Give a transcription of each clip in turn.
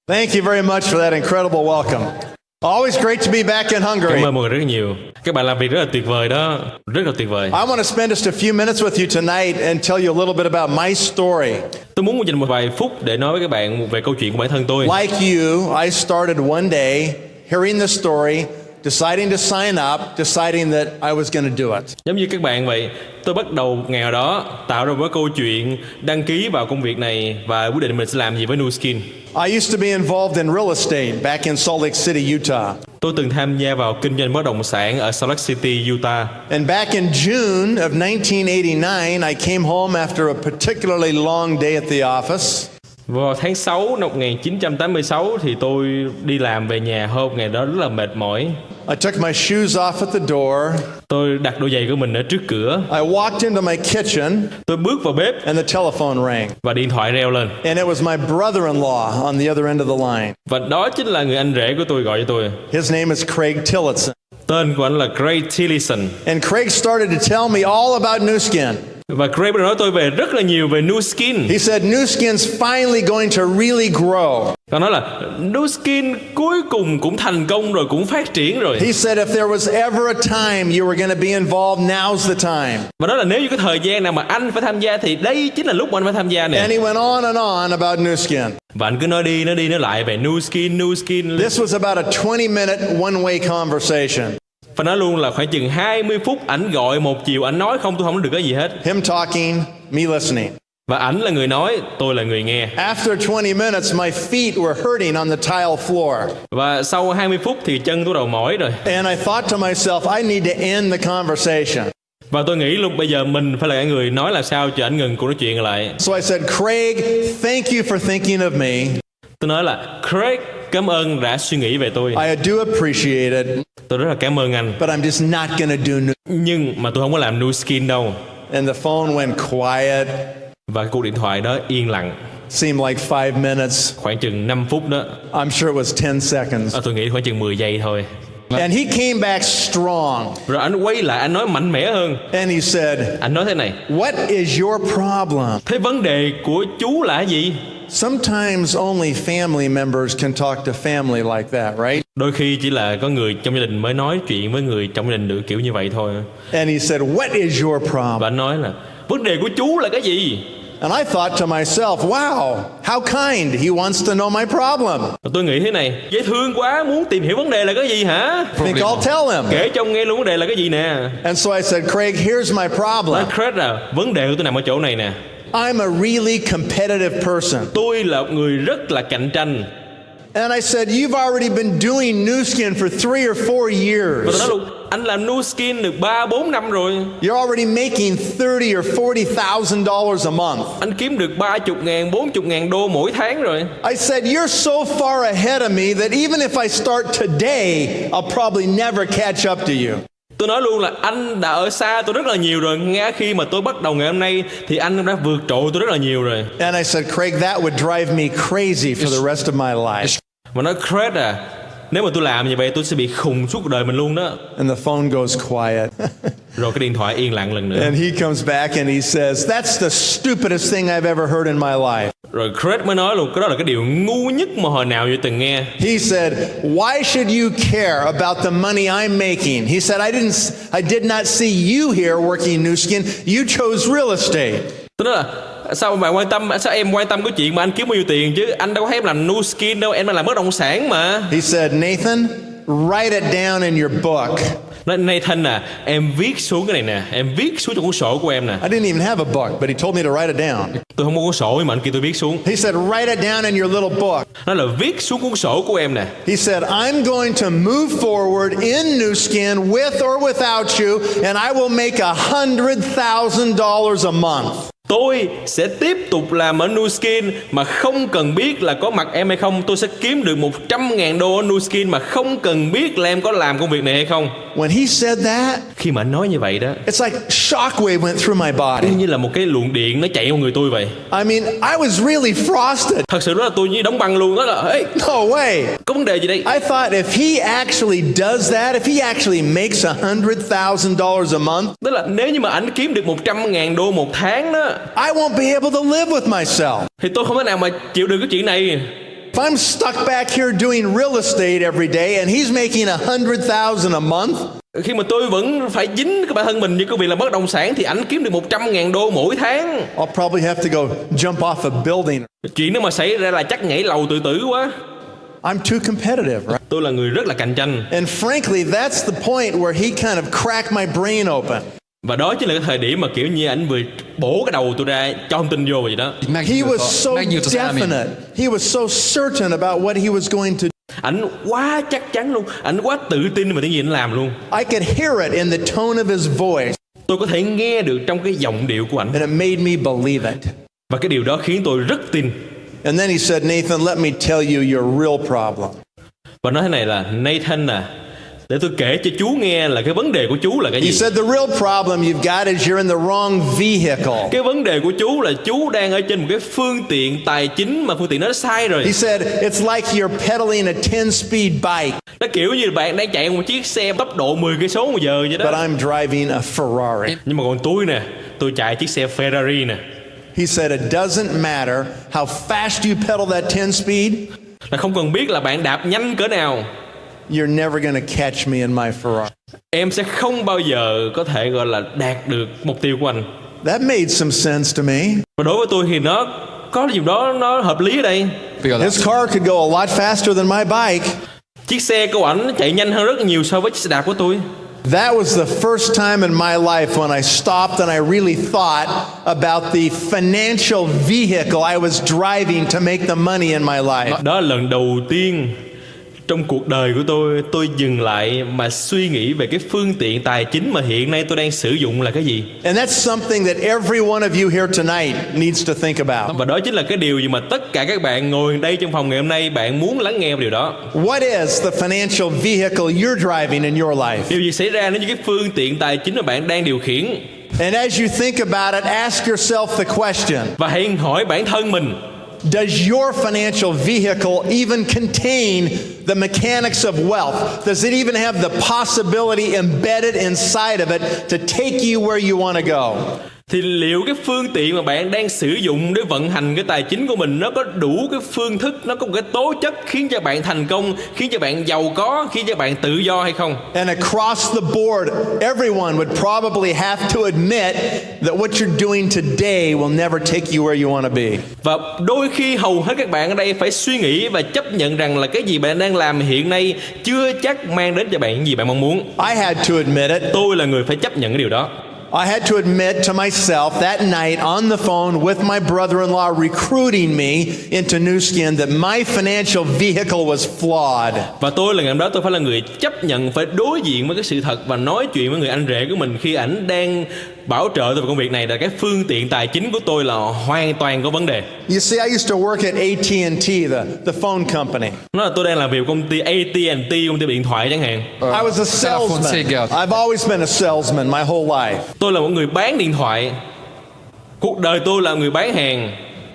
Thank you very much for that incredible welcome. Always great to be back in Hungary. Cảm ơn mọi người rất nhiều. Các bạn làm việc rất là tuyệt vời đó, rất là tuyệt vời. I want to spend just a few minutes with you tonight and tell you a little bit about my story. Tôi muốn dành một vài phút để nói với các bạn về câu chuyện của bản thân tôi. Like you, I started one day hearing the story, deciding to sign up, deciding that I was going to do it. Giống như các bạn vậy, tôi bắt đầu một ngày nào đó tạo ra một câu chuyện, đăng ký vào công việc này và quyết định mình sẽ làm gì với Nu Skin. I used to be involved in real estate back in Salt Lake City, Utah. Tôi từng tham gia vào kinh doanh bất động sản ở Salt Lake City, Utah. And back in June of 1989, I came home after a particularly long day at the office. Vào tháng 6 năm 1986 thì tôi đi làm về nhà hôm ngày đó rất là mệt mỏi. I took my shoes off at the door. Tôi đặt đôi giày của mình ở trước cửa. I walked into my kitchen. Tôi bước vào bếp. And the telephone rang. Và điện thoại reo lên. And it was my brother-in-law on the other end of the line. Và đó chính là người anh rể của tôi gọi cho tôi. His name is Craig Tillotson. Tên của anh là Craig Tillotson. And Craig started to tell me all about Nu Skin. Và Craig nói tôi về rất là nhiều về Nu Skin. He said Nu Skin's finally going to really grow. Và nói là Nu Skin cuối cùng cũng thành công rồi, cũng phát triển rồi. He said if there was ever a time you were going to be involved, now's the time. Và đó là nếu như cái thời gian nào mà anh phải tham gia thì đây chính là lúc mà anh phải tham gia nè. And he went on about Nu Skin. Và anh cứ nói đi nói lại về Nu Skin, Nu Skin. This was about a 20-minute one-way conversation. Và nói luôn là khoảng chừng 20 phút ảnh gọi một chiều, ảnh nói không, tôi không nói được cái gì hết. Him talking, me listening. Và ảnh là người nói, tôi là người nghe. After 20 minutes, my feet were hurting on the tile floor. Và sau 20 phút thì chân tôi đầu mỏi rồi. And I thought to myself, I need to end the conversation. Và tôi nghĩ luôn bây giờ mình phải là cái người nói làm sao cho ảnh ngừng cuộc nói chuyện lại. So I said, Craig, thank you for thinking of me. Tôi nói là Craig, cảm ơn đã suy nghĩ về tôi. I do appreciate it. Tôi rất là cảm ơn anh. But I'm just not gonna do Nu. Nhưng mà tôi không có làm Nu Skin đâu. And the phone went quiet. Và cuộc điện thoại đó yên lặng. Seemed like 5 minutes. Khoảng chừng 5 phút đó. I'm sure it was 10 seconds. Tôi nghĩ khoảng chừng 10 giây thôi. And he came back strong. Rồi anh quay lại, anh nói mạnh mẽ hơn. And he said, anh nói thế này. What is your problem? Thế vấn đề của chú là gì? Sometimes only family members can talk to family like that, right? Đôi khi chỉ là có người trong gia đình mới nói chuyện với người trong gia đình được kiểu như vậy thôi. And he said, What is your problem? Và anh nói là vấn đề của chú là cái gì? And I thought to myself, wow, how kind, he wants to know my problem. Tôi nghĩ thế này, dễ thương quá, muốn tìm hiểu vấn đề là cái gì hả? I think I'll tell him. Kể cho ông nghe luôn vấn đề là cái gì nè. And so I said, Craig, here's my problem. Nói Craig à, vấn đề của tôi nằm ở chỗ này nè. I'm a really competitive person. Tôi là một người rất là cạnh tranh. And I said, you've already been doing Nu Skin for 3 or 4 years. Và tôi nói luôn, anh làm Nu Skin được 3-4 năm rồi. You're already making $30,000 or $40,000 a month. Anh kiếm được 30,000, 40,000 đô mỗi tháng rồi. I said, you're so far ahead of me that even if I start today, I'll probably never catch up to you. Tôi nói luôn là anh đã ở xa tôi rất là nhiều rồi. Ngay khi mà tôi bắt đầu ngày hôm nay thì anh đã vượt trội tôi rất là nhiều rồi. And I said, Craig, that would drive me crazy for the rest of my life. Mà nói Craig à, nếu mà tôi làm như vậy tôi sẽ bị khùng suốt cuộc đời mình luôn đó. And the phone goes quiet. Rồi cái điện thoại yên lặng lần nữa. And he comes back and he says, that's the stupidest thing I've ever heard in my life. Rồi Craig mới nói luôn, cái đó là cái điều ngu nhất mà hồi nào tôi từng nghe. He said, why should you care about the money I'm making? He said, I did not see you here working Nu Skin. You chose real estate. Tôi nói là sao bạn quan tâm, sao em quan tâm cái chuyện mà anh kiếm bao nhiêu tiền chứ? Anh đâu có thấy em làm Nu Skin đâu, em đang làm bất động sản mà. He said, Nathan, write it down in your book. Nói Nathan à, em viết xuống cái này nè, em viết xuống trong cuốn sổ của em nè. I didn't even have a book, but he told me to write it down. Tôi không có cuốn sổ nhưng mà anh kêu tôi viết xuống. He said, write it down in your little book. Nó là viết xuống cuốn sổ của em nè. He said, I'm going to move forward in Nu Skin with or without you, and I will make $100,000 a month. Tôi sẽ tiếp tục làm ở Nu Skin mà không cần biết là có mặt em hay không. Tôi sẽ kiếm được 100.000 đô ở Nu Skin mà không cần biết là em có làm công việc này hay không. When he said that, khi mà anh nói như vậy đó, it's like shockwave went through my body. như là một cái luồng điện nó chạy vào người tôi vậy. I mean, I was really frosted. Thật sự đó là tôi như đóng băng luôn đó là, hey, no way. Có vấn đề gì đây? I thought if he actually does that, if he actually makes $100,000 a month, tức là nếu như mà anh kiếm được 100.000 đô một tháng đó, I won't be able to live with myself. thì tôi không thể nào mà chịu được cái chuyện này. If I'm stuck back here doing real estate every day and he's making 100,000 a month, Khi mà tôi vẫn phải dính cái bản thân mình như công việc là bất động sản thì ảnh kiếm được 100.000 đô mỗi tháng. I'll probably have to go jump off a building. Chuyện nếu mà xảy ra là chắc nhảy lầu tự tử quá. I'm too competitive, right? Tôi là người rất là cạnh tranh. And frankly, that's the point where he kind of cracked my brain open. Và đó chính là cái thời điểm mà kiểu như ảnh vừa bổ cái đầu tôi ra cho thông tin vô vậy đó. He was so definite. He was so certain about what he was going to do. Ảnh quá chắc chắn luôn, ảnh quá tự tin về những gì ảnh làm luôn. I could hear it in the tone of his voice. Tôi có thể nghe được trong cái giọng điệu của ảnh. And it made me believe it. Và cái điều đó khiến tôi rất tin. And then he said, Nathan, let me tell you your real problem. Và nói thế này là Nathan à, để tôi kể cho chú nghe là cái vấn đề của chú là cái He gì. said, the real problem you've got is you're in the wrong vehicle. Cái vấn đề của chú là chú đang ở trên một cái phương tiện tài chính mà phương tiện đó sai rồi. He said, it's like you're pedaling a 10-speed bike. Nó kiểu như bạn đang chạy một chiếc xe tốc độ 10 cây số một giờ vậy But đó. I'm driving a Ferrari. Nhưng mà còn tôi nè, tôi chạy chiếc xe Ferrari nè. He said, it doesn't matter how fast you pedal that 10-speed. Là không cần biết là bạn đạp nhanh cỡ nào, You're never going to catch me in my Ferrari. em sẽ không bao giờ có thể gọi là đạt được mục tiêu của anh. That made some sense to me. Và đối với tôi thì nó có gì đó nó hợp lý ở đây. His car could go a lot faster than my bike. Chiếc xe của ảnh chạy nhanh hơn rất nhiều so với chiếc xe đạp của tôi. That was the first time in my life when I stopped and I really thought about the financial vehicle I was driving to make the money in my life. Đó là lần đầu tiên trong cuộc đời của tôi dừng lại mà suy nghĩ về cái phương tiện tài chính mà hiện nay tôi đang sử dụng là cái gì. And that's something that every one of you here tonight needs to think about. Và đó chính là cái điều gì mà tất cả các bạn ngồi đây trong phòng ngày hôm nay bạn muốn lắng nghe điều đó. What is the financial vehicle you're driving in your life? Điều gì xảy ra nếu như cái phương tiện tài chính mà bạn đang điều khiển? And as you think about it, ask yourself the question. Và hãy hỏi bản thân mình, Does your financial vehicle even contain the mechanics of wealth? Does it even have the possibility embedded inside of it to take you where you want to go? thì liệu cái phương tiện mà bạn đang sử dụng để vận hành cái tài chính của mình nó có đủ cái phương thức, nó có một cái tố chất khiến cho bạn thành công, khiến cho bạn giàu có, khiến cho bạn tự do hay không? And across the board, everyone would probably have to admit that what you're doing today will never take you where you want to be. Và đôi khi hầu hết các bạn ở đây phải suy nghĩ và chấp nhận rằng là cái gì bạn đang làm hiện nay chưa chắc mang đến cho bạn những gì bạn mong muốn. I had to admit it. Tôi là người phải chấp nhận cái điều đó. I had to admit to myself that night on the phone with my brother-in-law recruiting me into New Skin that my financial vehicle was flawed. Và tôi là ngày hôm đó tôi phải là người chấp nhận, phải đối diện với cái sự thật và nói chuyện với người anh rể của mình khi ảnh đang bảo trợ tôi về công việc này là cái phương tiện tài chính của tôi là hoàn toàn có vấn đề. You see, I used to work at AT&T, the phone company. Nó là tôi đang làm việc công ty AT&T, công ty điện thoại chẳng hạn. I was a salesman. I've always been a salesman my whole life. Tôi là một người bán điện thoại. Cuộc đời tôi là người bán hàng.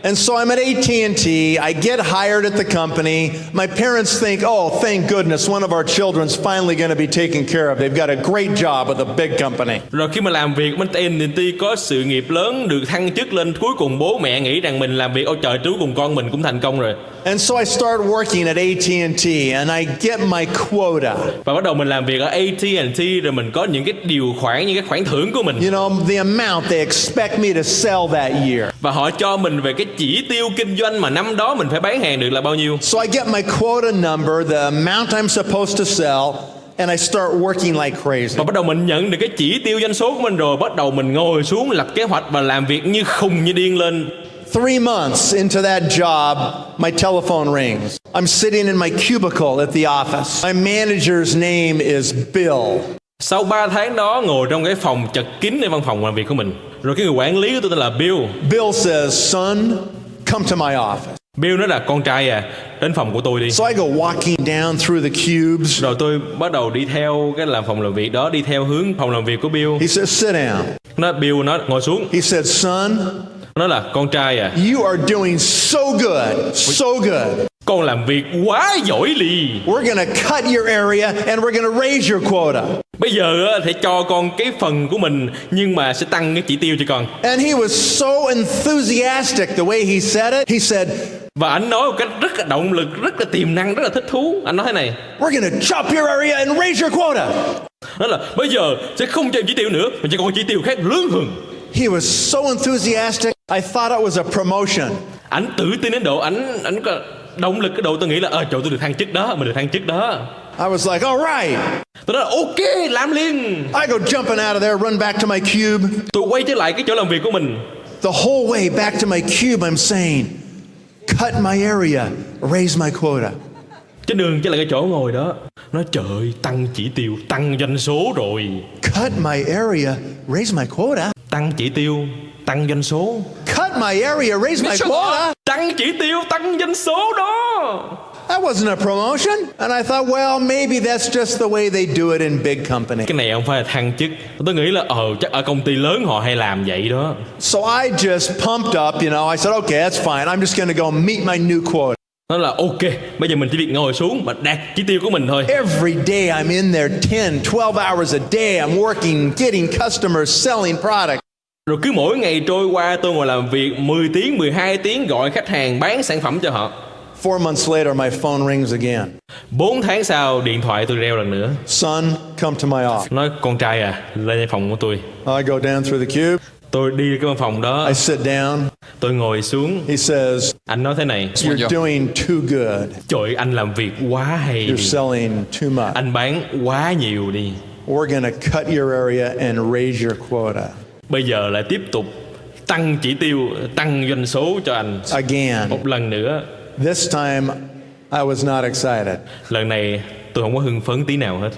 And so I'm at AT&T, I get hired at the company. My parents think, oh, thank goodness, one of our children's finally going to be taken care of. They've got a great job with a big company. Rồi khi mà làm việc bên AT&T có sự nghiệp lớn, được thăng chức lên, cuối cùng bố mẹ nghĩ rằng mình làm việc, ôi trời, cuối cùng con mình cũng thành công rồi. And so I start working at AT&T and I get my quota. Và bắt đầu mình làm việc ở AT&T rồi mình có những cái điều khoản, những cái khoản thưởng của mình. You know, the amount they expect me to sell that year. Và họ cho mình về cái chỉ tiêu kinh doanh mà năm đó mình phải bán hàng được là bao nhiêu. So I get my quota number, the amount I'm supposed to sell, and I start working like crazy. Và bắt đầu mình nhận được cái chỉ tiêu doanh số của mình rồi, bắt đầu mình ngồi xuống lập kế hoạch và làm việc như khùng như điên lên. 3 months into that job, my telephone rings. I'm sitting in my cubicle at the office. My manager's name is Bill. Sau 3 tháng đó ngồi trong cái phòng chật kínในvăn phòng làm việc của mình. Rồi cái người quản lý của tôi tên là Bill. Bill says, son, come to my office. Bill nói là con trai à, đến phòng của tôi đi. So I go walking down through the cubes. Rồi tôi bắt đầu đi theo cái phòng làm việc đó, đi theo hướng phòng làm việc của Bill. He says, sit down. Bill nói ngồi xuống. He said, son, nói là con trai à, you are doing so good, so good. Con làm việc quá giỏi lì. We're going to cut your area and we're going to raise your quota. Bây giờ á, thì cho con cái phần của mình nhưng mà sẽ tăng cái chỉ tiêu cho con. And he was so enthusiastic the way he said it. He said, Và anh nói một cách rất là động lực, rất là tiềm năng, rất là thích thú. Anh nói thế này: we're going to chop your area and raise your quota. đó là bây giờ sẽ không cho em chỉ tiêu nữa, mà cho con chỉ tiêu khác lớn hơn. He was so enthusiastic. I thought it was a promotion. Anh tự tin đến độ anh có động lực cái độ tôi nghĩ là trời, tôi được thăng chức đó, mình được thăng chức đó. I was like, all right. Tôi nói là ok, làm liền. I go jumping out of there, run back to my cube. Tôi quay trở lại cái chỗ làm việc của mình. The whole way back to my cube, I'm saying, cut my area, raise my quota. Trên đường trở lại cái chỗ ngồi đó, nói trời, tăng chỉ tiêu, tăng doanh số rồi. Cut my area, raise my quota. Tăng chỉ tiêu, tăng doanh số. Cut my area, raise my quota. Tăng chỉ tiêu, tăng doanh số đó. That wasn't a promotion. And I thought, well, maybe that's just the way they do it in big company. Cái này không phải là thăng chức. Tôi nghĩ là chắc ở công ty lớn họ hay làm vậy đó. So I just pumped up, I said, okay, that's fine. I'm just going to go meet my new quota. Nó là ok, bây giờ mình chỉ việc ngồi xuống mà đạt chỉ tiêu của mình thôi. Every day I'm in there 10, 12 hours a day. I'm working, getting customers, selling products. Rồi cứ mỗi ngày trôi qua tôi ngồi làm việc 10 tiếng, 12 tiếng gọi khách hàng bán sản phẩm cho họ. 4 months later, my phone rings again. 4 tháng sau điện thoại tôi reo lần nữa. Son, come to my office. Nói con trai à, lên phòng của tôi. I go down through the cube. Tôi đi cái văn phòng đó. I sit down. Tôi ngồi xuống. He says, anh nói thế này: you're doing too good. Trời, anh làm việc quá hay. You're selling too much. Anh bán quá nhiều đi. We're going to cut your area and raise your quota. Bây giờ lại tiếp tục tăng chỉ tiêu, tăng doanh số cho anh. Again. Một lần nữa. This time, I was not excited. Lần này tôi không có hưng phấn tí nào hết.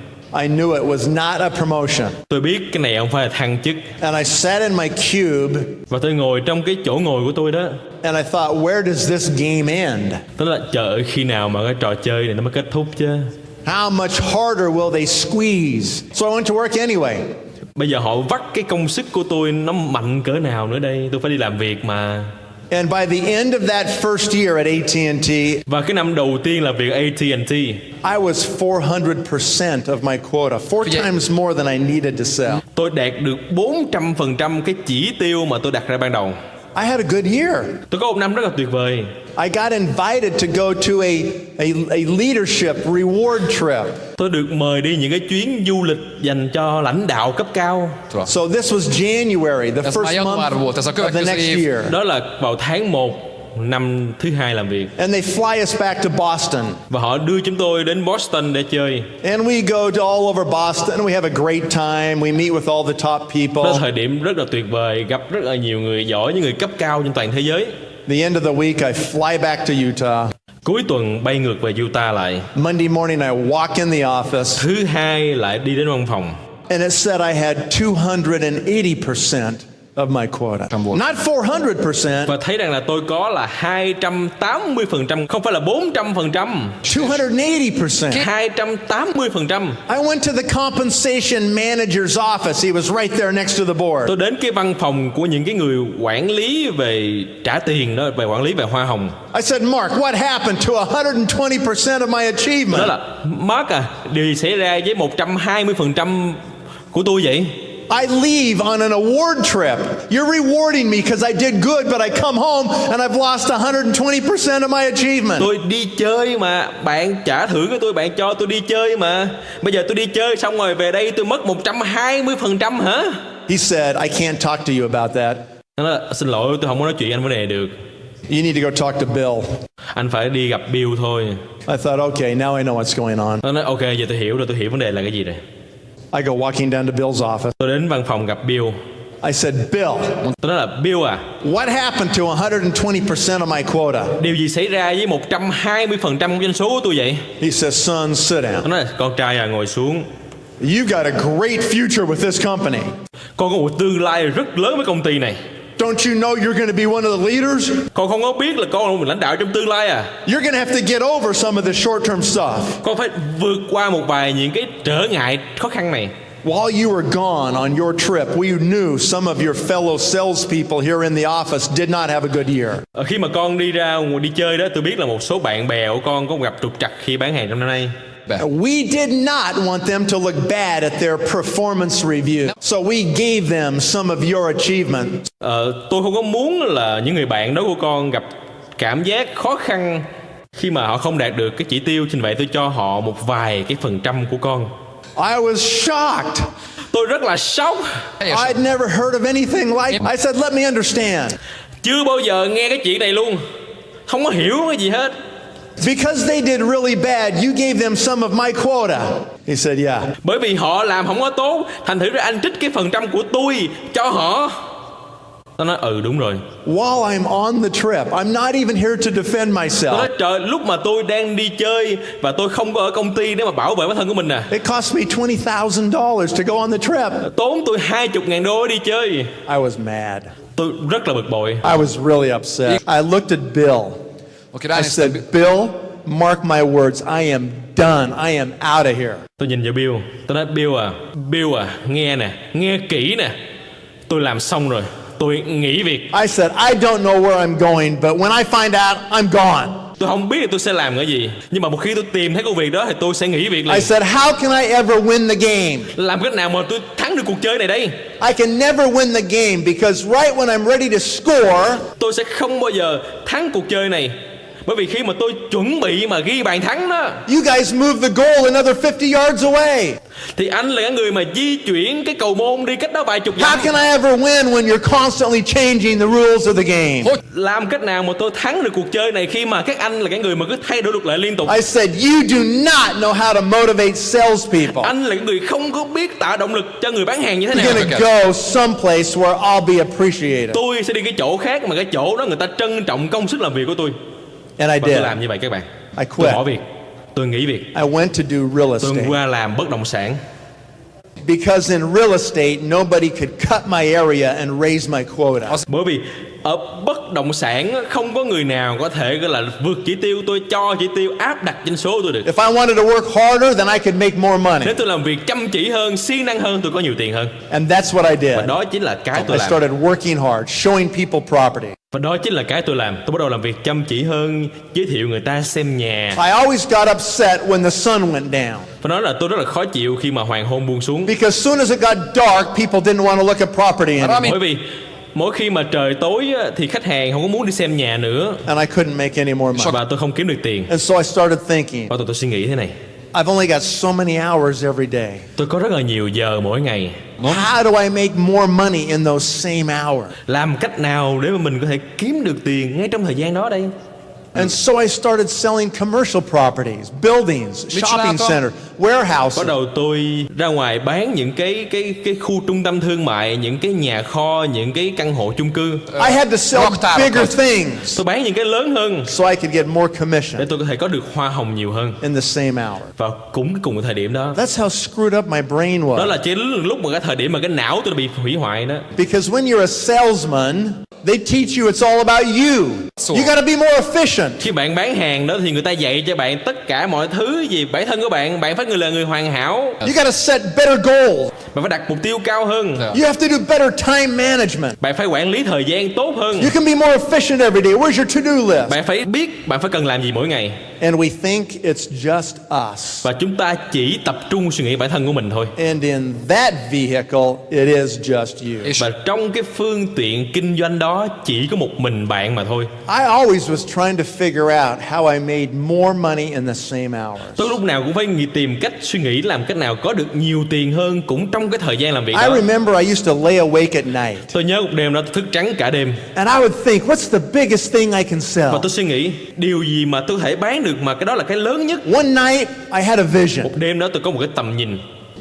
I knew it was not a promotion. Tôi biết cái này không phải là thăng chức. And I sat in my cube. Và tôi ngồi trong cái chỗ ngồi của tôi đó. And I thought, where does this game end? Tức là chờ khi nào mà cái trò chơi này nó mới kết thúc chứ. How much harder will they squeeze? So I went to work anyway. Bây giờ họ vắt cái công sức của tôi nó mạnh cỡ nào nữa đây. Tôi phải đi làm việc mà. And by the end of that first year at AT&T, và cái năm đầu tiên là việc AT&T, I was 400% of my quota, 4 times more than I needed to sell. Tôi đạt được 400% cái chỉ tiêu mà tôi đặt ra ban đầu. I had a good year. Tôi có một năm rất là tuyệt vời. I got invited to go to a leadership reward trip. Tôi được mời đi những cái chuyến du lịch dành cho lãnh đạo cấp cao. So this was January, the first month of the next year. Đó là vào tháng 1 năm thứ hai làm việc. And they fly us back to Boston. Và họ đưa chúng tôi đến Boston để chơi. And we go to all over Boston. We have a great time. We meet with all the top people. Đó là thời điểm rất là tuyệt vời, gặp rất là nhiều người giỏi, những người cấp cao trên toàn thế giới. The end of the week, I fly back to Utah. Cuối tuần bay ngược về Utah lại. Monday morning, I walk in the office. Thứ hai lại đi đến văn phòng. And it said I had 280% of my quota. Not 400%. Và thấy rằng là tôi có là 280%, không phải là 400%. 280%. 280%. I went to the compensation manager's office. He was right there next to the board. Tôi đến cái văn phòng của những cái người quản lý về trả tiền đó, về quản lý về hoa hồng. I said, Mark, what happened to 120% of my achievement? Đó là Mark à, điều gì xảy ra với 120% của tôi vậy? I leave on an award trip. You're rewarding me because I did good, but I come home and I've lost 120% of my achievement. Tôi đi chơi mà, bạn trả thưởng cho tôi, bạn cho tôi đi chơi mà. Bây giờ tôi đi chơi xong rồi về đây tôi mất 120% hả? He said, I can't talk to you about that. Nó nói, xin lỗi, tôi không có nói chuyện anh vấn đề được. You need to go talk to Bill. Anh phải đi gặp Bill thôi. I thought, okay, now I know what's going on. Nó nói, ok, giờ tôi hiểu rồi, tôi hiểu vấn đề là cái gì rồi. I go walking down to Bill's office. Tôi đến văn phòng gặp Bill. I said, Bill, tôi nói là Bill à, what happened to 120% of my quota? Điều gì xảy ra với 120% doanh số của tôi vậy? He says, son, sit down. Tôi nói là con trai à, ngồi xuống. You've got a great future with this company. Con có một tương lai rất lớn với công ty này. Don't you know you're going to be one of the leaders? Con không có biết là con là một lãnh đạo trong tương lai à? You're going to have to get over some of the short-term stuff. Con phải vượt qua một vài những cái trở ngại khó khăn này. While you were gone on your trip, we knew some of your fellow salespeople here in the office did not have a good year. Khi mà con đi ra đi chơi đó, tôi biết là một số bạn bè của con có gặp trục trặc khi bán hàng trong năm nay. We did not want them to look bad at their performance review. So we gave them some of your achievements. Tôi không có muốn là những người bạn đó của con gặp cảm giác khó khăn khi mà họ không đạt được cái chỉ tiêu, chính vậy tôi cho họ một vài cái phần trăm của con. I was shocked. Tôi rất là sốc. I'd never heard of anything like. I said, let me understand. Chưa bao giờ nghe cái chuyện này luôn. Không có hiểu cái gì hết. Because they did really bad, you gave them some of my quota. He said, yeah. Bởi vì họ làm không có tốt, thành thử ra anh trích cái phần trăm của tôi cho họ. Tôi nói đúng rồi. While I'm on the trip, I'm not even here to defend Tôi myself. nói trời, lúc mà tôi đang đi chơi và tôi không có ở công ty để mà bảo vệ bản thân của mình nè. It cost me $20,000 to go on the trip. Tốn tôi $20,000 đi chơi. I was mad. Tôi rất là bực bội. I was really upset. I looked at Bill. I said, Bill, mark my words. I am done. I am out of here. Tôi nhìn vào Bill. Tôi nói Bill à, nghe nè, nghe kỹ nè. Tôi làm xong rồi. Tôi nghỉ việc. I said, I don't know where I'm going, but when I find out, I'm gone. Tôi không biết là tôi sẽ làm cái gì, nhưng mà một khi tôi tìm thấy công việc đó thì tôi sẽ nghỉ việc liền. I said, how can I ever win the game? Làm cách nào mà tôi thắng được cuộc chơi này đây? I can never win the game because right when I'm ready to score, tôi sẽ không bao giờ thắng cuộc chơi này. Bởi vì khi mà tôi chuẩn bị mà ghi bàn thắng đó, you guys move the goal another 50 yards away. Thì anh là cái người mà di chuyển cái cầu môn đi cách đó vài chục dặm. How can I ever win when you're constantly changing the rules of the game? Làm cách nào mà tôi thắng được cuộc chơi này khi mà các anh là cái người mà cứ thay đổi luật lệ liên tục? I said, you do not know how to motivate salespeople. Anh là cái người không có biết tạo động lực cho người bán hàng như thế You're nào. gonna go someplace where I'll be appreciated. Tôi sẽ đi cái chỗ khác mà cái chỗ đó người ta trân trọng công sức làm việc của tôi. And I Và tôi did. làm như vậy các bạn. I Tôi quit. bỏ việc. Tôi nghỉ việc. I went to do real Tôi estate. qua làm bất động sản. Because in real estate, nobody could cut my area and raise my quota. Bởi vì ở bất động sản không có người nào có thể gọi là vượt chỉ tiêu tôi cho chỉ tiêu áp đặt doanh số tôi được. If I wanted to work harder, then I could make more money. Nếu tôi làm việc chăm chỉ hơn, siêng năng hơn, tôi có nhiều tiền hơn. And that's what I did. Và đó chính là cái tôi I làm. started working hard, showing people property. Và đó chính là cái tôi làm. Tôi bắt đầu làm việc chăm chỉ hơn, giới thiệu người ta xem nhà. I always got upset when the sun went down. Và nói là tôi rất là khó chịu khi mà hoàng hôn buông xuống. Because as soon as it got dark, people didn't want to look at property anymore. Bởi vì mỗi khi mà trời tối thì khách hàng không có muốn đi xem nhà nữa. And I couldn't make any more money. Và tôi không kiếm được tiền. And so I started thinking, Và tôi suy nghĩ thế này. I've only got so many hours every day. Tôi có rất là nhiều giờ mỗi ngày. How do I make more money in those same hours? Làm cách nào để mà mình có thể kiếm được tiền ngay trong thời gian đó đây? And so I started selling commercial properties, buildings, shopping centers, warehouses. Bắt đầu tôi ra ngoài bán những cái khu trung tâm thương mại, những cái nhà kho, những cái căn hộ chung cư. I had to sell bigger things Tôi bán những cái lớn hơn so I could get more để commission tôi có thể có được hoa hồng nhiều hơn. in the same hour. Và cũng cùng cái thời điểm đó, That's how screwed up my brain đó was. là chỉ lúc mà cái thời điểm mà cái não tôi bị hủy hoại đó. Because when you're a salesman, they teach you it's all about you. You got to be more efficient. Khi bạn bán hàng đó thì người ta dạy cho bạn tất cả mọi thứ gì bản thân của bạn. Bạn phải là người hoàn hảo. You got to set better goals. Bạn phải đặt mục tiêu cao hơn. You have to do better time management. Bạn phải quản lý thời gian tốt hơn. You can be more efficient every day. Where's your to-do list? Bạn phải biết bạn phải cần làm gì mỗi ngày. And we think it's just us. Và chúng ta chỉ tập trung suy nghĩ bản thân của mình thôi. And in that vehicle, it is just you. Và trong cái phương tiện kinh doanh đó chỉ có một mình bạn mà thôi. I always was trying to figure out how I made more money in the same hours. Tôi lúc nào cũng phải tìm cách suy nghĩ làm cách nào có được nhiều tiền hơn cũng trong cái thời gian làm việc I đó. remember I used to lay awake at night. Tôi nhớ một đêm đó tôi thức trắng cả đêm. And I would think, what's the biggest thing I can sell? Và tôi suy nghĩ điều gì mà tôi có thể bán được mà cái đó là cái lớn nhất. One night, I had a vision. Một đêm đó tôi có một cái tầm nhìn.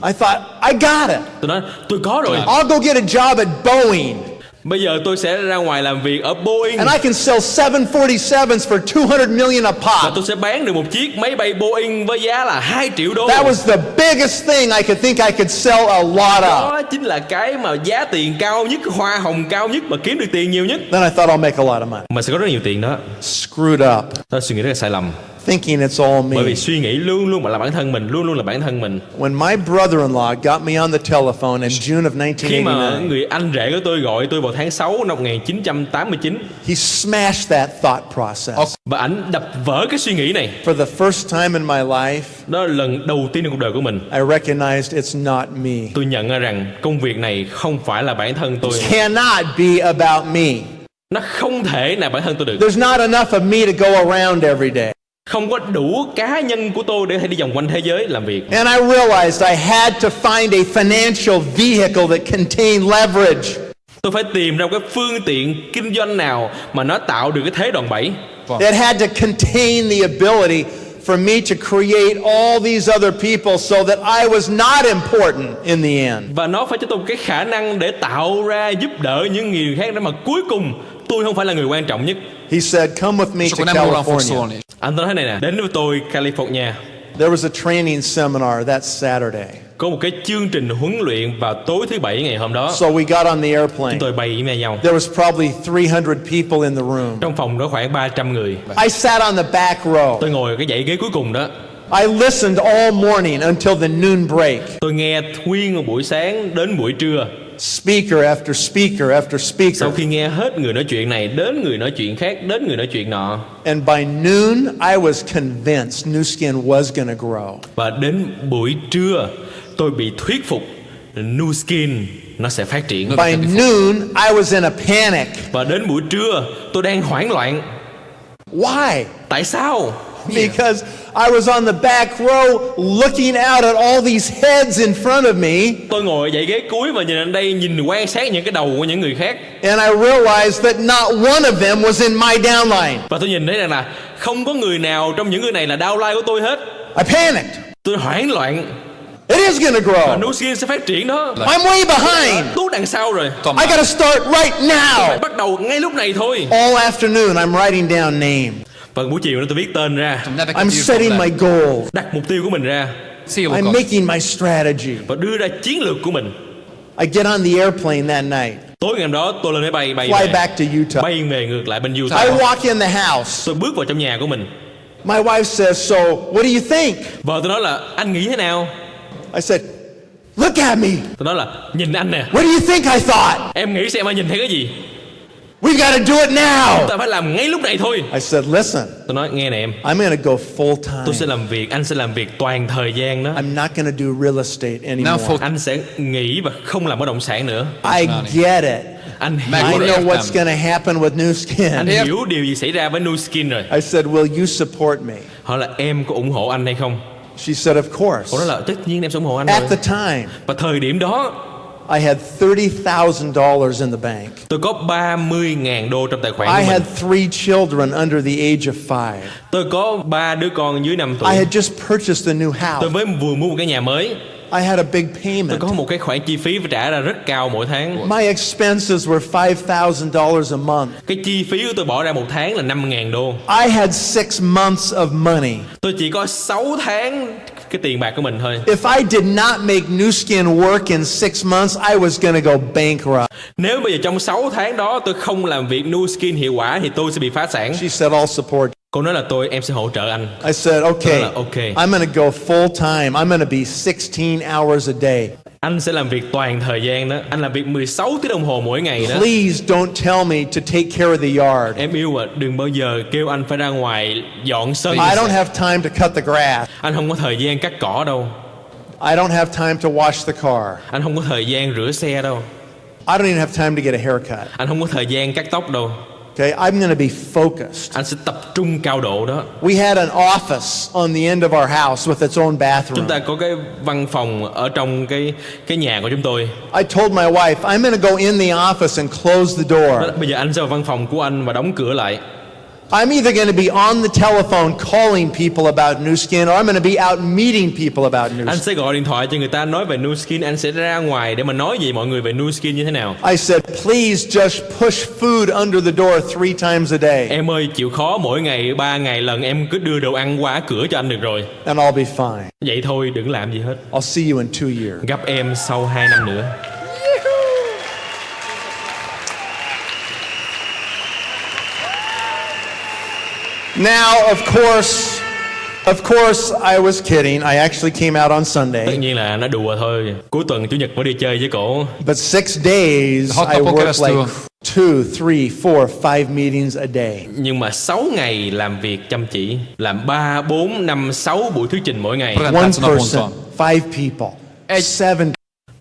I thought, I got it. Tôi nói tôi có rồi. I'll go get a job at Boeing. Bây giờ tôi sẽ ra ngoài làm việc ở Boeing. And I can sell 747s for 200 million a Và pop. tôi sẽ bán được một chiếc máy bay Boeing với giá là 2 triệu đô. That was the biggest thing I could think I could sell a lot of. Đó chính là cái mà giá tiền cao nhất, hoa hồng cao nhất mà kiếm được tiền nhiều nhất. Then I thought I'll make a lot of money. Mà sẽ có rất nhiều tiền đó. Screwed up. Đó là suy nghĩ rất là sai lầm. thinking it's all Bởi vì me. suy nghĩ luôn luôn là bản thân mình, luôn luôn là bản thân mình. When my brother-in-law got me on the telephone in June of Khi mà 1989, người anh rể của tôi gọi tôi vào tháng 6 năm 1989, he smashed that thought process. và ảnh đập vỡ cái suy nghĩ này. For the first time in my life, Đó là lần đầu tiên trong cuộc đời của mình. I recognized it's not me. Tôi nhận ra rằng công việc này không phải là bản thân tôi. Cannot be about me. Nó không thể là bản thân tôi được. There's not enough of me to go around every day. Không có đủ cá nhân của tôi để có thể đi vòng quanh thế giới làm việc. And I realized I had to find a financial vehicle that contained leverage. Tôi phải tìm ra một cái phương tiện kinh doanh nào mà nó tạo được cái thế đòn bẩy. It had to contain the ability for me to create all these other people so that I was not important in the end. Và nó phải cho tôi một cái khả năng để tạo ra giúp đỡ những người khác, để mà cuối cùng tôi không phải là người quan trọng nhất. He said, come with me to California. Anh nói thế này nè, đến với tôi California. There was a training seminar that Saturday. Có một cái chương trình huấn luyện vào tối thứ Bảy ngày hôm đó. So we got on the airplane. Chúng tôi bay với nhau. There was probably 300 people in the room. Trong phòng đó khoảng 300 người. I sat on the back row. Tôi ngồi ở cái dãy ghế cuối cùng đó. I listened all morning until the noon break. Tôi nghe nguyên một buổi sáng đến buổi trưa. Speaker after speaker after speaker. Sau khi nghe hết người nói chuyện này đến người nói chuyện khác đến người nói chuyện nọ. And by noon, I was convinced Nu Skin was going to grow. Và đến buổi trưa, tôi bị thuyết phục Nu Skin nó sẽ phát triển. By noon, I was in a panic. Và đến buổi trưa, tôi đang hoảng loạn. Why? Tại sao? Because I was on the back row looking out at all these heads in front of me. Tôi ngồi ở dãy ghế cuối và nhìn lên đây, nhìn quan sát những cái đầu của những người khác. And I realized that not one of them was in my downline. Và tôi nhìn thấy rằng là không có người nào trong những người này là downline của tôi hết. I panicked. Tôi hoảng loạn. It is going to Và grow. Nu Skin sẽ phát triển đó. I'm way behind. Tú đằng sau rồi. I got to start right Phải now. bắt đầu ngay lúc này thôi. All afternoon, I'm writing down names. Và buổi chiều đó tôi viết tên ra, I'm setting my goal. đặt mục tiêu của mình ra I'm making my strategy. và đưa ra chiến lược của mình. I get on the airplane that night, Tối ngày hôm đó tôi lên máy bay fly về, back to Utah. bay về ngược lại bên I Utah. walk in the house. Tôi bước vào trong nhà của mình. My wife says, so what do you think? Vợ tôi nói là anh nghĩ thế nào? I said, look at me. Tôi nói là nhìn anh nè. What do you think I thought? Em nghĩ xem anh nhìn thấy cái gì? We got to do it now. Ta phải làm ngay lúc này thôi. I said, listen, Tôi nói nghe nè em, I'm going to go full tôi sẽ time. làm việc, anh sẽ làm việc toàn thời gian đó. I'm not going to do real estate anymore. Anh sẽ nghỉ và không làm bất động sản nữa. I get it. Anh I hiểu know rồi. what's going to happen with Nu Skin. Anh hiểu điều gì xảy ra với Nu Skin rồi. I said, will you support me? Hỏi là em có ủng hộ anh hay không? She said, of course. Cô nói là tất nhiên em sẽ ủng hộ anh At rồi. the time, Và thời điểm đó I had $30,000 in the bank. tôi có 30.000 đô trong tài khoản I của had mình. 3 children under the age of 5. Tôi có 3 đứa con dưới 5 I tuổi. had just purchased a new Tôi house. mới vừa mua một cái nhà mới. I had a big Tôi payment. có một cái khoản chi phí phải trả ra rất cao mỗi tháng. My expenses were $5,000 a month. Cái chi phí của tôi bỏ ra một tháng là 5.000 đô. I had 6 months of money. Tôi chỉ có 6 tháng cái tiền bạc của mình thôi. If I did not make Nu Skin work in 6 months, I was going to go bankrupt. Nếu bây giờ trong 6 tháng đó tôi không làm việc Nu Skin hiệu quả thì tôi sẽ bị phá sản. She said, I'll support. Cô nói là em sẽ hỗ trợ anh. I said, okay, Okay. I'm going to go full time. I'm going to be 16 hours a day. Anh sẽ làm việc toàn thời gian đó. Anh làm việc 16 tiếng đồng hồ mỗi ngày đó. Please don't tell me to take care of the yard. Em yêu đừng bao giờ kêu anh phải ra ngoài dọn sân. I don't have time to cut the grass. Anh không có thời gian cắt cỏ đâu. I don't have time to wash the car. Anh không có thời gian rửa xe đâu. I don't even have time to get a haircut. Anh không có thời gian cắt tóc đâu. Okay, I'm going to be focused. Anh sẽ tập trung cao độ đó. We had an office on the end of our house with its own bathroom. Chúng ta có cái văn phòng ở trong cái nhà của chúng tôi. I told my wife, I'm going to go in the office and close the door. Bây giờ anh sẽ vào văn phòng của anh và đóng cửa lại. I'm either going to be on the telephone calling people about Nu Skin, or I'm going to be out meeting people about Nu Anh Skin. sẽ gọi điện thoại cho người ta nói về Nu Skin. Anh sẽ ra ngoài để mà nói về mọi người về Nu Skin như thế nào. I said, please just push food under the door 3 times a day, Em ơi chịu khó mỗi ngày 3 ngày lần em cứ đưa đồ ăn qua cửa cho anh được rồi. and I'll be fine. Vậy thôi đừng làm gì hết. I'll see you in 2 years. Gặp em sau 2 năm nữa. Now, of course, Of course, I was kidding. I actually came out on Tất Sunday. nhiên là nó đùa thôi. Cuối tuần Chủ nhật mới đi chơi với cổ. But 6 days, Hot I topic worked as like to- 2, 3, 4, 5 meetings a day. Nhưng mà 6 ngày làm việc chăm chỉ, làm 3, 4, 5, 6 buổi thuyết trình mỗi ngày. One Presentazione a person, punto. 5 people, 7,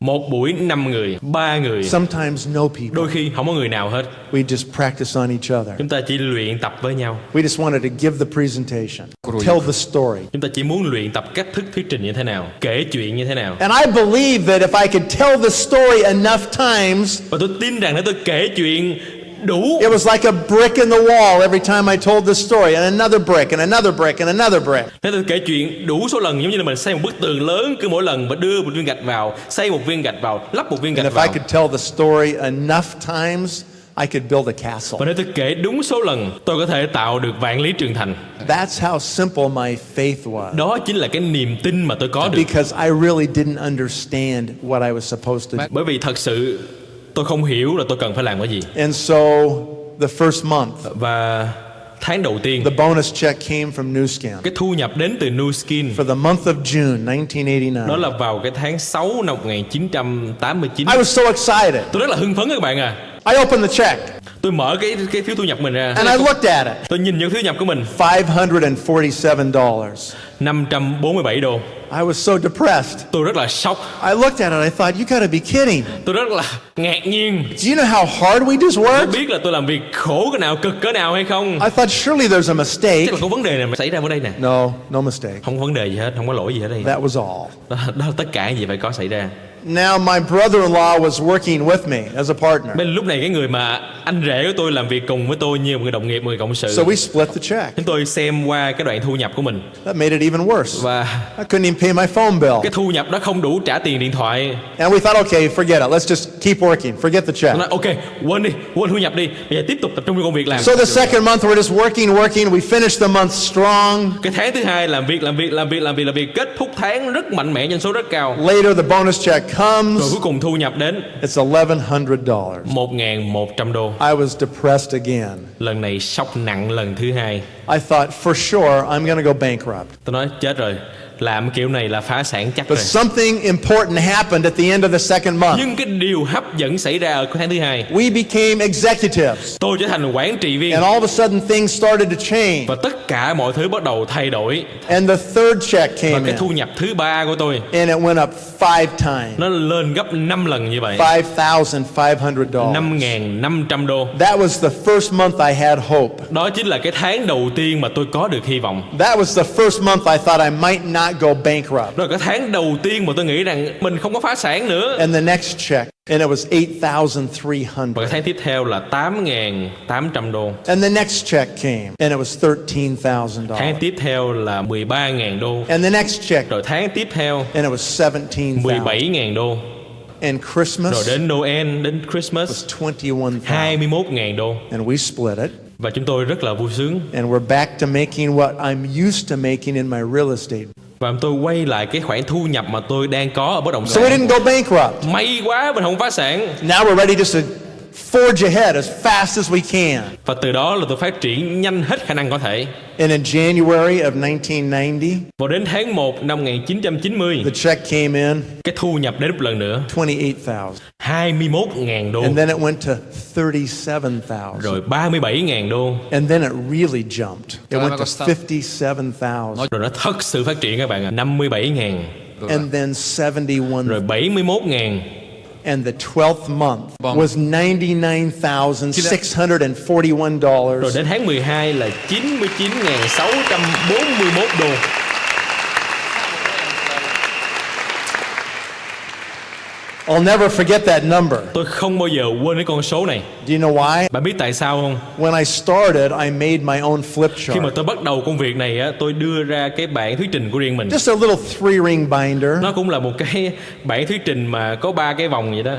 Một buổi 5 người, 3 người. sometimes no people. Đôi khi không có người nào hết. We just practice on each other. Chúng ta chỉ luyện tập với nhau. We just wanted to give the presentation, tell the story. Chúng ta chỉ muốn luyện tập cách thức thuyết trình như thế nào, kể chuyện như thế nào. And I believe that if I could tell the story enough times, Và tôi tin rằng nếu tôi kể chuyện đủ, it was like a brick in the wall every time I told the story, and another brick, and another brick, and another brick. nếu tôi kể chuyện đủ số lần, giống như là mình xây một bức tường lớn, cứ mỗi lần và đưa một viên gạch vào, xây một viên gạch vào, lắp một viên And gạch if I vào. could tell the story enough times, I could build a castle. Và nếu tôi kể đúng số lần, tôi có thể tạo được vạn lý trường thành. That's how simple my faith was. Đó chính là cái niềm tin mà tôi có được. Because I really didn't understand what I was supposed to do. Bởi vì thật sự tôi không hiểu là tôi cần phải làm cái gì. And so the first month, Và tháng đầu tiên, the bonus check came from New Skin. cái thu nhập đến từ New Skin. For the month of June 1989. Đó là vào cái tháng 6 năm 1989. I was so excited. Tôi rất là hưng phấn các bạn à. I opened the check Tôi mở cái phiếu thu nhập mình ra. and I looked at it. Tôi nhìn những phiếu nhập của mình, $547. $547. I was so depressed. Tôi rất là sốc. I looked at it, I thought, you gotta be kidding. Tôi rất là ngạc nhiên. Do you know how hard we just Tôi worked? biết là tôi làm việc khổ cỡ nào, cực cỡ nào hay không? I thought surely there's a mistake. Chắc là có vấn đề nào xảy ra ở đây nè. No mistake. Không có vấn đề gì hết, không có lỗi gì hết đây. That was all. Đó là tất cả gì phải có xảy ra. Now my brother-in-law was working with me as a partner. Bên lúc này cái người mà anh rể của tôi làm việc cùng với tôi như một người đồng nghiệp, một người cộng sự. So we split the check. Chúng tôi xem qua cái đoạn thu nhập của mình That made it even worse. và I couldn't even pay my phone bill. cái thu nhập đó không đủ trả tiền điện thoại. And we thought, okay, forget it. Let's just keep working. Forget the check. Tôi nói ok, quên đi, quên thu nhập đi. Bây giờ tiếp tục tập trung vào công việc làm. So the second month we're just working. We finished the month strong. Cái tháng thứ hai làm việc, kết thúc tháng rất mạnh mẽ, doanh số rất cao. Later the bonus check comes. Rồi cuối cùng thu nhập đến It's $1,100. $1.100. I was depressed again. Lần này sốc nặng lần thứ hai. I thought for sure I'm going to go bankrupt. Tôi nói chết rồi, làm kiểu này là phá sản chắc But rồi. something important happened at the end of the second month. Nhưng cái điều hấp dẫn xảy ra ở tháng thứ hai. We became executives. Tôi trở thành quản trị viên And all of a sudden things started to change. và tất cả mọi thứ bắt đầu thay đổi. And the third check Và came cái thu in. nhập thứ ba của tôi And it went up 5 times. nó lên gấp 5 lần như vậy. $5,500. $5.500. That was the first month I had hope. Đó chính là cái tháng đầu tiên mà tôi có được hy vọng. That was the first month I thought I might not go bankrupt. Đó là cái tháng đầu tiên mà tôi nghĩ rằng mình không có phá sản nữa. And the next check, and it was $8,300. Và cái tháng tiếp theo là $8.800. And the next check came, and it was $13,000. Tháng tiếp theo là $13,000. And the next check, Rồi tháng tiếp theo and it was $17,000. $17,000. And Rồi Christmas đến Noel, đến Christmas was $21,000. $21,000. And we split it, Và chúng tôi rất là vui sướng. and we're back to making what I'm used to making in my real estate. Và tôi quay lại cái khoản thu nhập mà tôi đang có ở bất động So we sản. didn't go bankrupt. May quá mình không phá sản. Now we're ready just to forge ahead as fast as we can. Và từ đó là tôi phát triển nhanh hết khả năng có thể. And in January of 1990, Vào đến tháng 1 năm 1990, the check came in, cái thu nhập đến một lần nữa $28,000. $21,000. And then it went to $37,000. Rồi $37,000. And then it really jumped. It went to Costa. $57,000. Rồi nó thật sự phát triển các bạn ạ. $57,000. And then Rồi $71,000. $71,000. And the 12th month was $99,641. Rồi đến tháng 12 là $99,641. I'll never forget that number. Tôi không bao giờ quên cái con số này. Do you know why? Bạn biết tại sao không? When I started, I made my own flip Khi mà chart. tôi bắt đầu công việc này á, tôi đưa ra cái bản thuyết trình của riêng mình. Just a little 3-ring binder. Nó cũng là một cái bản thuyết trình mà có 3 cái vòng vậy đó.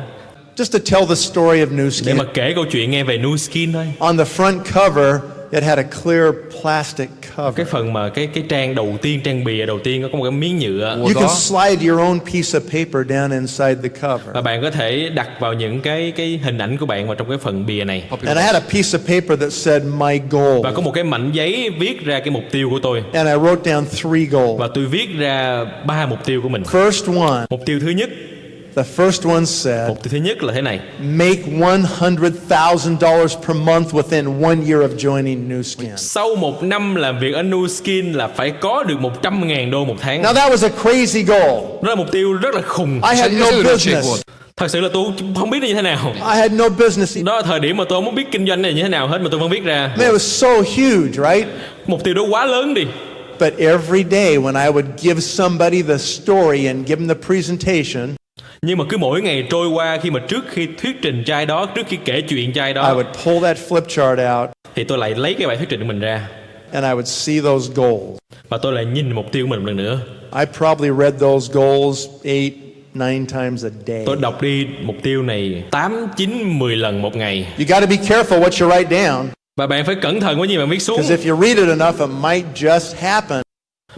Just to tell the story of New Để Skin. mà kể câu chuyện nghe về New Skin thôi. On the front cover, It had a clear plastic cover. Cái phần mà cái trang đầu tiên, trang bìa đầu tiên nó có một cái miếng nhựa. You can slide your own piece of paper down inside the cover. Và bạn có thể đặt vào những cái hình ảnh của bạn vào trong cái phần bìa này. And I had a piece of paper that said my goal. Và có một cái mảnh giấy viết ra cái mục tiêu của tôi. And I wrote down 3 goals. Và tôi viết ra 3 mục tiêu của mình. First one. Mục tiêu thứ nhất. The first one said, Mục tiêu thứ nhất là thế này. make $100,000 per month within 1 year of joining Nu Skin. Sau 1 năm làm việc ở Nu Skin là phải có được 100.000 đô một tháng. Now that was a crazy goal. Đó là mục tiêu rất là khùng. I had no business. Thật sự là tôi không biết nó như thế nào. I had no business. Đó là thời điểm mà tôi không muốn biết kinh doanh này như thế nào hết mà tôi vẫn viết ra. Man, it was so huge, right? Mục tiêu đó quá lớn đi. But every day when I would give somebody the story and give them the presentation, nhưng mà cứ mỗi ngày trôi qua khi mà trước khi thuyết trình trai đó, trước khi kể chuyện trai I đó, would pull that flip chart out thì tôi lại lấy cái bài thuyết trình của mình ra. and I would see those goals. Và tôi lại nhìn mục tiêu của mình một lần nữa. I probably read those goals 8, 9 times a day. Tôi đọc đi mục tiêu này 8, 9, 10 lần một ngày. You got to be careful what you write down. Và bạn phải cẩn thận với gì bạn viết xuống. Because if you read it enough, it might just happen.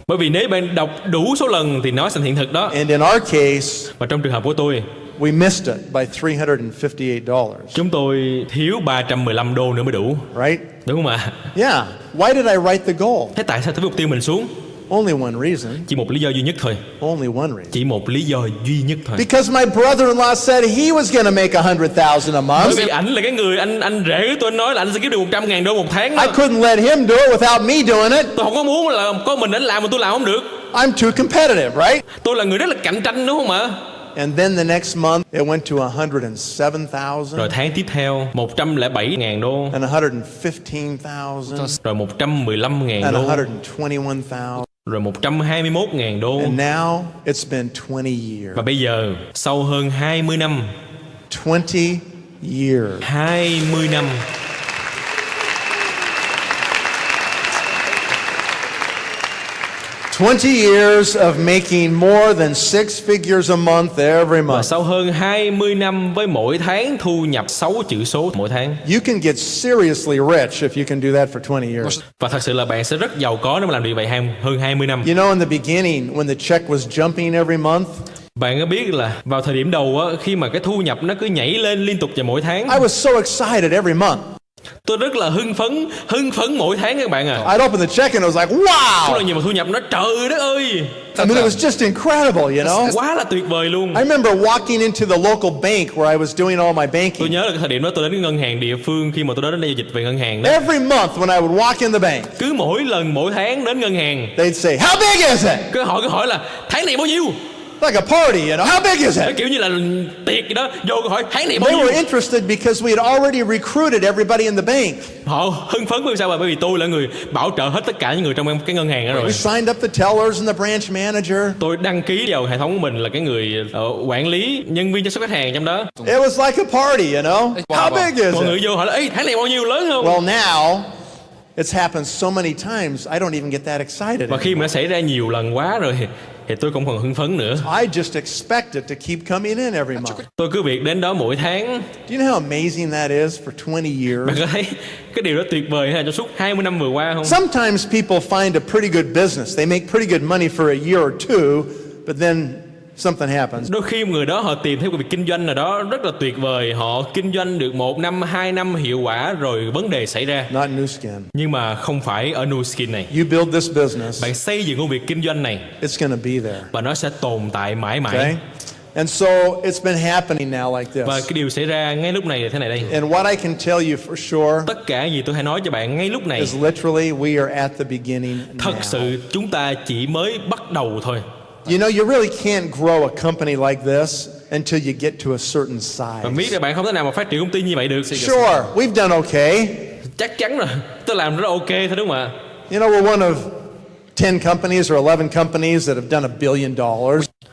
Bởi vì nếu bạn đọc đủ số lần thì nó sẽ thành hiện thực đó. And in our case, Và trong trường hợp của tôi, we missed it by $358. chúng tôi thiếu 315 đô nữa mới đủ. Right? Đúng không ạ? Yeah. Why did I write the goal? Thế tại sao tôi viết mục tiêu mình xuống? Only one reason. Chỉ một lý do duy nhất thôi. Only one reason. Chỉ một lý do duy nhất thôi. Because my brother-in-law said he was going to make $100,000 a Bởi month. vì ảnh là cái người anh rể của tôi nói là anh sẽ kiếm được 100.000 đô một tháng đó. I couldn't let him do it without me doing it. Tôi không có muốn là có mình ảnh làm mà tôi làm không được. I'm too competitive, right? Tôi là người rất là cạnh tranh đúng không ạ? And then the next month, it went to 107,000 Rồi tháng tiếp theo 107.000 đô. and 115,000 Rồi 115.000 and đô. 121,000. Rồi 121.000 đô. And now it's been 20 years. Và bây giờ sau hơn 20 năm 20 years. 20 năm 20 years of making more than 6 figures a month every Và month. sau hơn 20 năm với mỗi tháng thu nhập 6 chữ số mỗi tháng. You can get seriously rich if you can do that for 20 years. Và thật sự là bạn sẽ rất giàu có nếu mà làm việc vậy hơn 20 năm. You know, in the beginning, when the check was jumping every month, Bạn có biết là vào thời điểm đầu á, khi mà cái thu nhập nó cứ nhảy lên liên tục vào mỗi tháng, I was so excited every month. tôi rất là hưng phấn mỗi tháng các bạn à. I'd open the check and it was like, Số wow! lần nhiều mà thu nhập nó trời đất ơi, I mean, it was just incredible, you know? quá là tuyệt vời luôn. I remember walking into the local bank where I was doing all my Tôi banking. nhớ là cái thời điểm đó tôi đến cái ngân hàng địa phương khi mà tôi đến đây giao dịch về ngân hàng đó. Every month when I would walk in the bank, Cứ mỗi tháng đến ngân hàng, they'd say, how big is it? cứ hỏi là tháng này bao nhiêu? Like a party, you know? How big is Nó it? kiểu như là tiệc gì đó, vô hỏi tháng này bao They nhiêu? were interested because we had already recruited everybody in the bank. Họ hưng phấn bởi vì sao? Bởi vì tôi là người bảo trợ hết tất cả những người trong cái ngân hàng đó rồi. We signed up the tellers and the branch manager. Tôi đăng ký vào hệ thống của mình là cái người quản lý, nhân viên chăm sóc khách hàng trong đó. It was like a party, you know? How big is Mọi người it? vô hỏi là, ê, tháng này bao nhiêu, lớn không? Well, now, it's happened so many times, I don't even get that excited Và khi mà nó xảy ra nhiều lần quá rồi thì tôi không còn hưng phấn nữa. I just expect it to keep coming in every month. Tôi cứ việc đến đó mỗi tháng. Do you know how amazing that is for 20 Bạn years? có thấy cái điều đó tuyệt vời ha, trong suốt 20 năm vừa qua không? Sometimes people find a pretty good business. They make pretty good money for a year or two, but then something happens. Đôi khi người đó họ tìm thấy một việc kinh doanh nào đó rất là tuyệt vời, họ kinh doanh được 1 năm, 2 năm hiệu quả rồi vấn đề xảy ra. Not Nu Skin. Nhưng mà không phải ở Nu Skin này. You build this business, Bạn xây dựng công việc kinh doanh này it's going to be there. và nó sẽ tồn tại mãi mãi. Okay? And so it's been happening now like Và this. cái điều xảy ra ngay lúc này là thế này đây. And what I can tell you for sure Tất cả gì tôi hay nói cho bạn ngay lúc này, is literally we are at the beginning thật now. sự chúng ta chỉ mới bắt đầu thôi. You know, you really can't grow a company like this until you get to a certain Và biết size. là bạn không thể nào mà phát triển công ty như vậy được. Sure, we've done okay. Chắc chắn rồi, tôi làm rất là ok thôi đúng không ạ? You know, we're one of 10 companies or 11 companies that have done $1 billion.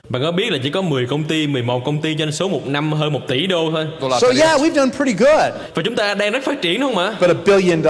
Bạn có biết là chỉ có 10 công ty, 11 công ty doanh số một năm hơn 1 tỷ đô thôi. So yeah, we've done pretty good. Và chúng ta đang rất phát triển đúng không ạ? But $1 billion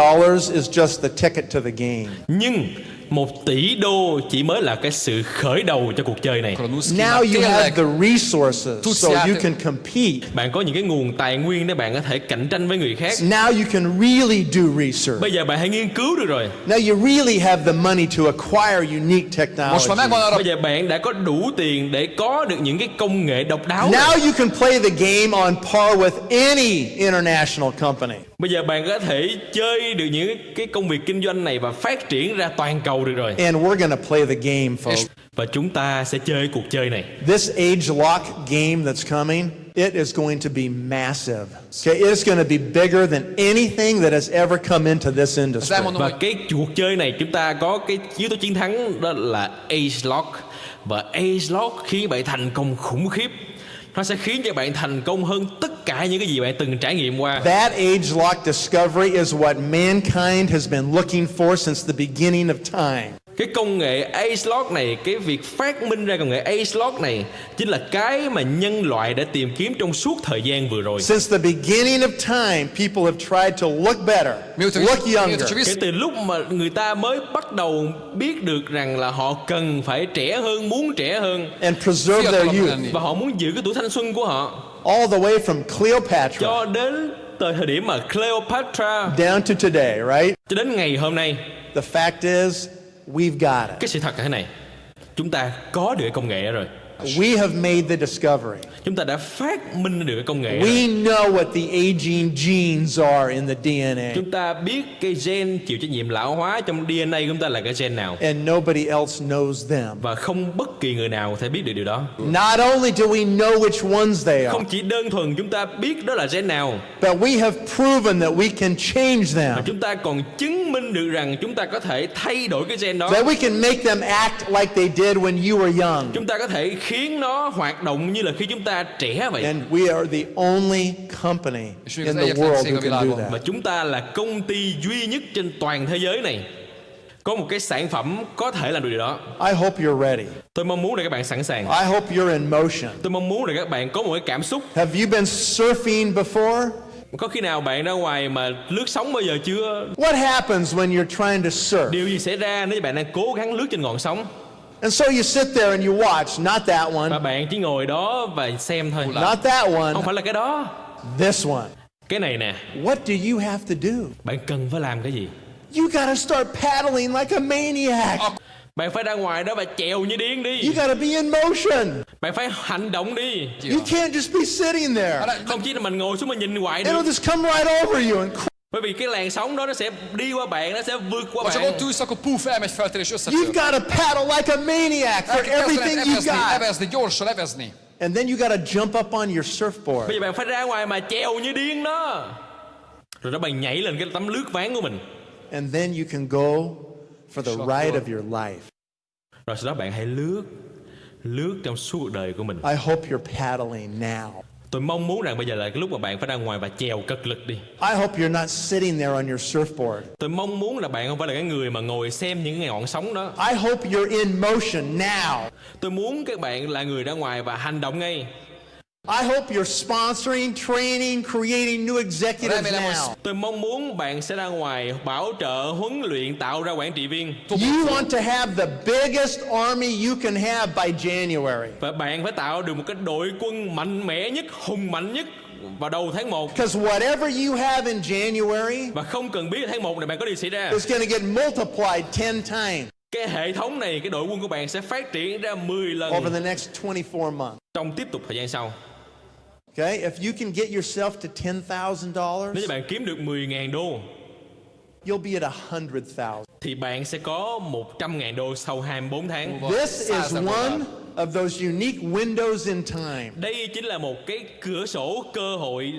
is just the ticket to the game. Nhưng 1 tỷ đô chỉ mới là cái sự khởi đầu cho cuộc chơi này. Now you have the resources so you can compete. Bạn có những cái nguồn tài nguyên để bạn có thể cạnh tranh với người khác. Now you can really do research. Bây giờ bạn hãy nghiên cứu được rồi. Now you really have the money to acquire unique technology. Bây giờ bạn đã có đủ tiền để có được những cái công nghệ độc đáo. Now you can play the game on par with any international company. Bây giờ bạn có thể chơi được những cái công việc kinh doanh này và phát triển ra toàn cầu được rồi. And we're going to play the game, folks. Và chúng ta sẽ chơi cuộc chơi này. This age lock game that's coming, it is going to be massive. Okay, it is going to be bigger than anything that has ever come into this industry. Và cái cuộc chơi này chúng ta có cái yếu tố chiến thắng, đó là age lock. Và age lock khiến bạn thành công khủng khiếp. Nó sẽ khiến cho bạn thành công hơn tất cả những cái gì bạn từng trải nghiệm qua. That age lock discovery is what mankind has been looking for since the beginning of time. Cái công nghệ age lock này, cái việc phát minh ra công nghệ age lock này chính là cái mà nhân loại đã tìm kiếm trong suốt thời gian vừa rồi. Since the beginning of time, people have tried to look better, look younger. Kể từ lúc mà người ta mới bắt đầu biết được rằng là họ cần phải trẻ hơn, muốn trẻ hơn, and preserve their youth. Và họ muốn giữ cái tuổi thanh xuân của họ. All the way from Cleopatra cho đến thời điểm mà Cleopatra down to today, right? cho đến ngày hôm nay. The fact is, we've got it. Cái sự thật là thế này, chúng ta có được cái công nghệ rồi. We have made the discovery. Chúng ta đã phát minh được cái công nghệ. We know what the aging genes are in the DNA. Chúng ta biết cái gen chịu trách nhiệm lão hóa trong DNA của chúng ta là cái gen nào. And nobody else knows them. Và không bất kỳ người nào có thể biết được điều đó. Not only do we know which ones they are, không chỉ đơn thuần chúng ta biết đó là gen nào, but we have proven that we can change them. mà chúng ta còn chứng minh được rằng chúng ta có thể thay đổi cái gen đó. That we can make them act like they did when you were young. Chúng ta có thể khiến nó hoạt động như là khi chúng ta trẻ vậy. And we are the only company in the world who can do that. Và chúng ta là công ty duy nhất trên toàn thế giới này có một cái sản phẩm có thể làm được điều đó. I hope you're ready. Tôi mong muốn là các bạn sẵn sàng. I hope you're in motion. Tôi mong muốn là các bạn có một cái cảm xúc. Have you been surfing before? Có khi nào bạn ra ngoài mà lướt sóng bao giờ chưa? What happens when you're trying to surf? Điều gì xảy ra nếu bạn đang cố gắng lướt trên ngọn sóng? And so you sit there and you watch, not that Và one, bạn chỉ ngồi đó và xem thôi. not that Không one, phải là cái đó. this one. Cái này nè. What do you have to do? Bạn cần phải làm cái gì? You gotta start paddling like a maniac. Bạn phải ra ngoài đó và chèo như điên đi. You gotta be in motion. Bạn phải hành động đi. You can't just be sitting there. Không chỉ là mình ngồi xuống mà nhìn hoài It'll được. just come right over you and Bởi vì cái làn sóng đó nó sẽ đi qua bạn, nó sẽ vượt qua Ha csak bạn. ott ülsz, akkor puf, elmegy feltér és you've összetör. got to paddle like a maniac for everything you've got. Evezni, gyorsan evezni. And then you got to jump up on your surfboard. Bây giờ bạn phải ra ngoài mà chèo như điên đó. Rồi đó bạn nhảy lên cái tấm lướt ván của mình. And then you can go for the ride of your life. Rồi sau đó bạn hãy lướt trong suốt cuộc đời của mình. I hope you're paddling now. Tôi mong muốn rằng bây giờ là cái lúc mà bạn phải ra ngoài và chèo cật lực đi. I hope you're not sitting there on your surfboard. Tôi mong muốn là bạn không phải là cái người mà ngồi xem những cái ngọn sóng đó. I hope you're in motion now. Tôi muốn các bạn là người ra ngoài và hành động ngay. I hope you're sponsoring, training, creating new executives now. Tôi mong muốn bạn sẽ ra ngoài bảo trợ, huấn luyện, tạo ra quản trị viên. You want to have the biggest army you can have by January. Và bạn phải tạo được một cái đội quân mạnh mẽ nhất, hùng mạnh nhất vào đầu tháng 1. Because whatever you have in January Và không cần biết tháng 1 này bạn có điều xảy ra. is going to get multiplied 10 times Cái hệ thống này, cái đội quân của bạn sẽ phát triển ra 10 lần over the next 24 months. trong tiếp tục thời gian sau. Okay, if you can get yourself to $10,000, Nếu như bạn kiếm được 10.000 đô you'll be at 100,000. thì bạn sẽ có 100.000 đô sau 24 tháng. This is one of those unique windows in time. Đây chính là một cái cửa sổ cơ hội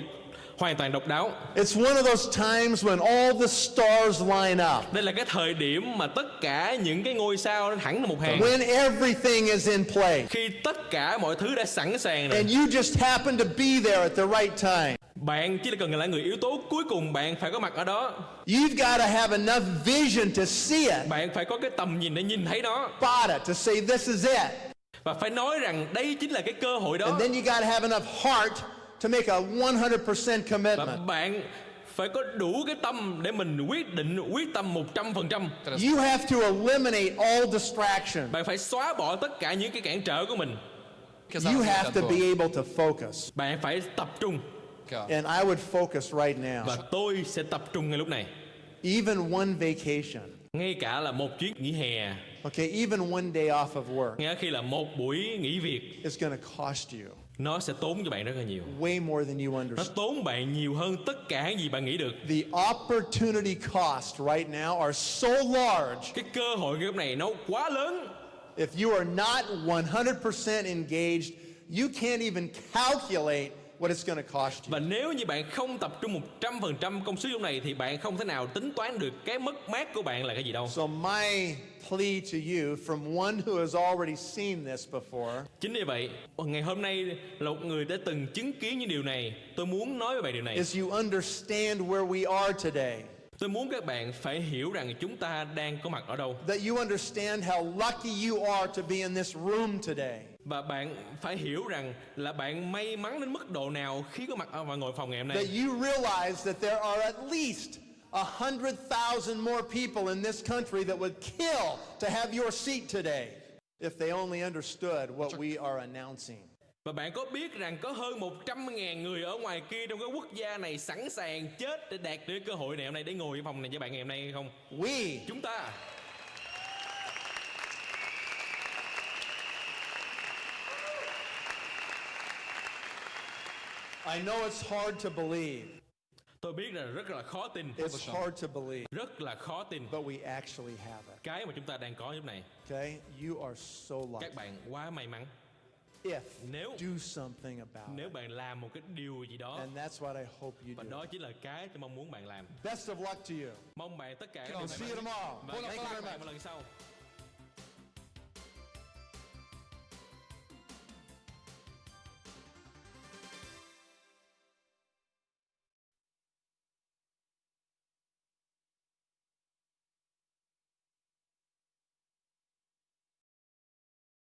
hoàn toàn độc đáo. It's one of those times when all the stars line up. Đây là cái thời điểm mà tất cả những cái ngôi sao nó thẳng một hàng. When everything is in place. Khi tất cả mọi thứ đã sẵn sàng rồi. And you just happen to be there at the right time. Bạn chỉ cần là người yếu tố cuối cùng, bạn phải có mặt ở đó. You've got to have enough vision to see it. Bạn phải có cái tầm nhìn để nhìn thấy nó. Spot it, to say this is it. Và phải nói rằng đây chính là cái cơ hội đó. And then you got to have enough heart to make a 100% Và commitment. bạn phải có đủ cái tâm để mình quyết tâm 100%. You have to eliminate all distractions. Bạn phải xóa bỏ tất cả những cái cản trở của mình. You have to be able to focus. Bạn phải tập trung. Kell. And I would focus right now. Và tôi sẽ tập trung ngay lúc này. Even one vacation. Ngay cả là một chuyến nghỉ hè. Okay, even one day off of work Ngay khi là một buổi nghỉ việc. is going to cost you Nó sẽ tốn cho bạn rất là nhiều. way more than you Nó understand. tốn bạn nhiều hơn tất cả những gì bạn nghĩ được. The opportunity cost right now are so large. Cái cơ hội ngay lúc này nó quá lớn. If you are not 100% engaged, you can't even calculate what it's going to cost you. Và nếu như bạn không tập trung 100% công sức lúc này thì bạn không thể nào tính toán được cái mất mát của bạn là cái gì đâu. So my plea to you from one who has already seen this before Chính vì vậy, ngày hôm nay là một người đã từng chứng kiến những điều này. Tôi muốn nói với bạn điều này. is you understand where we are today. Tôi muốn các bạn phải hiểu rằng chúng ta đang có mặt ở đâu. That you understand how lucky you are to be in this room today. Và bạn phải hiểu rằng là bạn may mắn đến mức độ nào khi có mặt ở ngồi phòng ngày hôm That nay. you realize that there are at least 100,000 more people in this country that would kill to have your seat today if they only understood what we are announcing. Và bạn có biết rằng có hơn 100.000 người ở ngoài kia trong cái quốc gia này sẵn sàng chết để đạt được cơ hội này hôm nay để ngồi trong phòng này với bạn ngày hôm nay hay không? Chúng ta. I know it's hard to believe. Tôi biết là rất là khó tin. It's hard to believe, Rất là khó tin. but we actually have it. Cái mà chúng ta đang có lúc này. Okay? You are so lucky. Các bạn quá may mắn. If Nếu- do something about Nếu it. bạn làm một cái điều gì đó, And that's what I hope you và do. đó chính là cái tôi mong muốn bạn làm. Best of luck to you. Mong bạn tất cả các I'll điều See may you mắn. tomorrow. Và Thank you hẹn gặp very lại much. một lần sau.